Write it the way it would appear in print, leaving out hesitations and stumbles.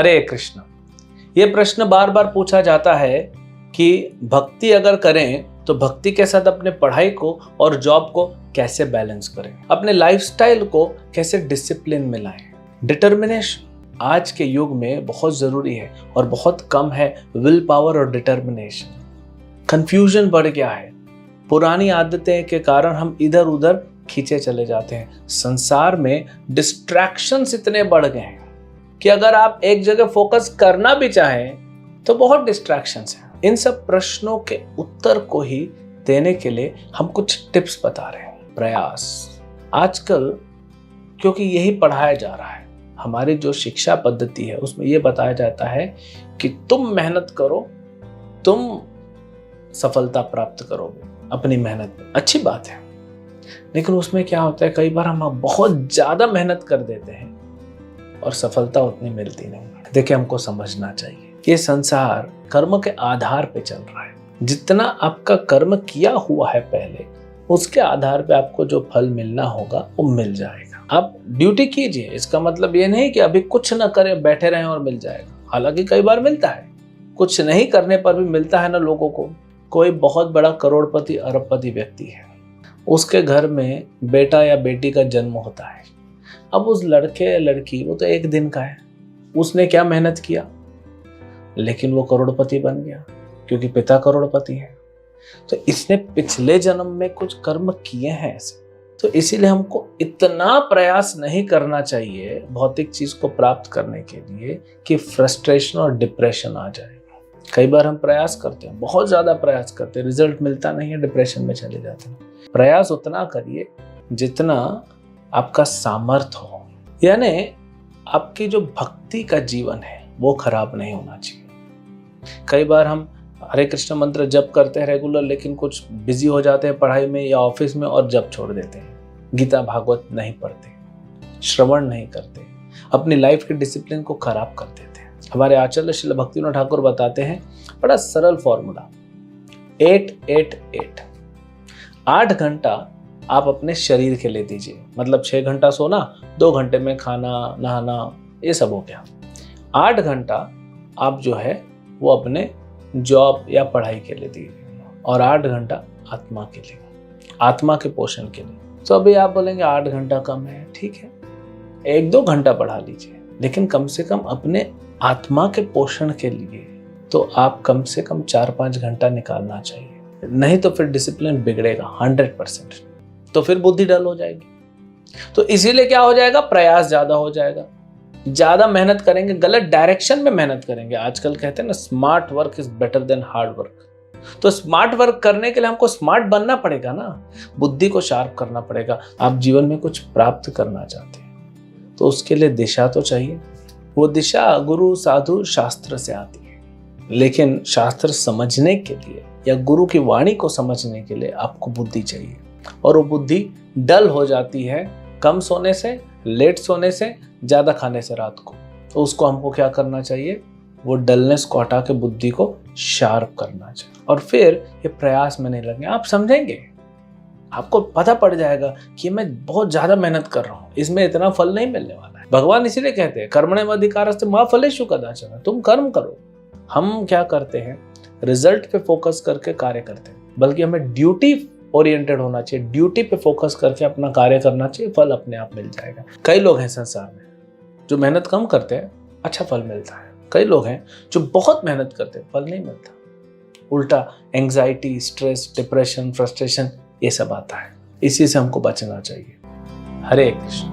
हरे कृष्ण। ये प्रश्न बार बार पूछा जाता है कि भक्ति अगर करें तो भक्ति के साथ अपने पढ़ाई को और जॉब को कैसे बैलेंस करें, अपने लाइफस्टाइल को कैसे डिसिप्लिन में लाएं। डिटर्मिनेशन आज के युग में बहुत जरूरी है और बहुत कम है विल पावर और डिटर्मिनेशन। कंफ्यूजन बढ़ गया है, पुरानी आदतें के कारण हम इधर उधर खींचे चले जाते हैं। संसार में डिस्ट्रैक्शंस इतने बढ़ गए हैं कि अगर आप एक जगह फोकस करना भी चाहें तो बहुत डिस्ट्रैक्शंस हैं। इन सब प्रश्नों के उत्तर को ही देने के लिए हम कुछ टिप्स बता रहे हैं। प्रयास आजकल क्योंकि यही पढ़ाया जा रहा है, हमारी जो शिक्षा पद्धति है उसमें यह बताया जाता है कि तुम मेहनत करो, तुम सफलता प्राप्त करोगे अपनी मेहनत में। अच्छी बात है, लेकिन उसमें क्या होता है, कई बार हम बहुत ज्यादा मेहनत कर देते हैं और सफलता उतनी मिलती नहीं। देखिए, हमको समझना चाहिए ये संसार कर्म के आधार पे चल रहा है। जितना आपका कर्म किया हुआ है पहले, उसके आधार पे आपको जो फल मिलना होगा वो मिल जाएगा। आप ड्यूटी कीजिए, इसका मतलब ये नहीं कि अभी कुछ ना करें, बैठे रहें और मिल जाएगा। हालांकि कई बार मिलता है, कुछ नहीं करने पर भी मिलता है ना लोगों को। कोई बहुत बड़ा करोड़पति अरबपति व्यक्ति है, उसके घर में बेटा या बेटी का जन्म होता है। अब उस लड़के या लड़की, वो तो एक दिन का है, उसने क्या मेहनत किया, लेकिन वो करोड़पति बन गया क्योंकि पिता करोड़पति है। तो इसने पिछले जन्म में कुछ कर्म किए हैं ऐसे। तो इसीलिए हमको इतना प्रयास नहीं करना चाहिए भौतिक चीज को प्राप्त करने के लिए कि फ्रस्ट्रेशन और डिप्रेशन आ जाए। कई बार हम प्रयास करते हैं, बहुत ज्यादा प्रयास करते हैं, रिजल्ट मिलता नहीं है, डिप्रेशन में चले जाते हैं। प्रयास उतना करिए जितना आपका सामर्थ्य हो, यानी आपकी जो भक्ति का जीवन है वो खराब नहीं होना चाहिए। कई बार हम हरे कृष्ण मंत्र जप करते हैं रेगुलर, लेकिन कुछ बिजी हो जाते हैं पढ़ाई में या ऑफिस में और जप छोड़ देते हैं। गीता भागवत नहीं पढ़ते, श्रवण नहीं करते, अपनी लाइफ के डिसिप्लिन को खराब कर देते हैं। हमारे आचार्य श्रील भक्तिविनोद ठाकुर बताते हैं बड़ा सरल फॉर्मूला, 8-8-8। 8 घंटा आप अपने शरीर के लिए दीजिए, मतलब 6 घंटा सोना, 2 घंटे में खाना नहाना ये सब हो गया। 8 घंटा आप जो है वो अपने जॉब या पढ़ाई के लिए दीजिए और 8 घंटा आत्मा के लिए, आत्मा के पोषण के लिए। तो अभी आप बोलेंगे 8 घंटा कम है, ठीक है, 1-2 घंटा बढ़ा लीजिए, लेकिन कम से कम अपने आत्मा के पोषण के लिए तो आप कम से कम 4-5 घंटा निकालना चाहिए। नहीं तो फिर डिसिप्लिन बिगड़ेगा 100%, तो फिर बुद्धि डल हो जाएगी। तो इसीलिए क्या हो जाएगा, प्रयास ज्यादा हो जाएगा, ज्यादा मेहनत करेंगे, गलत डायरेक्शन में मेहनत करेंगे। आजकल कहते हैं ना, smart work is better than hard work. तो स्मार्ट वर्क करने के लिए हमको स्मार्ट बनना पड़ेगा ना, बुद्धि को शार्प करना पड़ेगा। आप जीवन में कुछ प्राप्त करना चाहते हैं तो उसके लिए दिशा तो चाहिए। वो दिशा गुरु साधु शास्त्र से आती है, लेकिन शास्त्र समझने के लिए या गुरु की वाणी को समझने के लिए आपको बुद्धि चाहिए, और वो बुद्धि डल हो जाती है कम सोने से, लेट सोने से, ज्यादा खाने से रात को। तो उसको हमको क्या करना चाहिए, वो डलनेस को हटा के बुद्धि को शार्प करना चाहिए। और फिर ये प्रयास में नहीं लगेंगे, आप समझेंगे, आपको पता पड़ जाएगा कि मैं बहुत ज्यादा मेहनत कर रहा हूँ, इसमें इतना फल नहीं मिलने वाला है। भगवान इसीलिए कहते हैं कर्मण्येवाधिकारस्ते मा फलेषु कदाचन, तुम कर्म करो। हम क्या करते हैं, रिजल्ट पे फोकस करके कार्य करते हैं, बल्कि हमें ड्यूटी ओरिएंटेड होना चाहिए, ड्यूटी पे फोकस करके अपना कार्य करना चाहिए, फल अपने आप मिल जाएगा। कई लोग हैं संसार में जो मेहनत कम करते हैं, अच्छा फल मिलता है। कई लोग हैं जो बहुत मेहनत करते हैं, फल नहीं मिलता, उल्टा एंग्जाइटी, स्ट्रेस, डिप्रेशन, फ्रस्ट्रेशन ये सब आता है। इसी से हमको बचना चाहिए। हरे कृष्ण।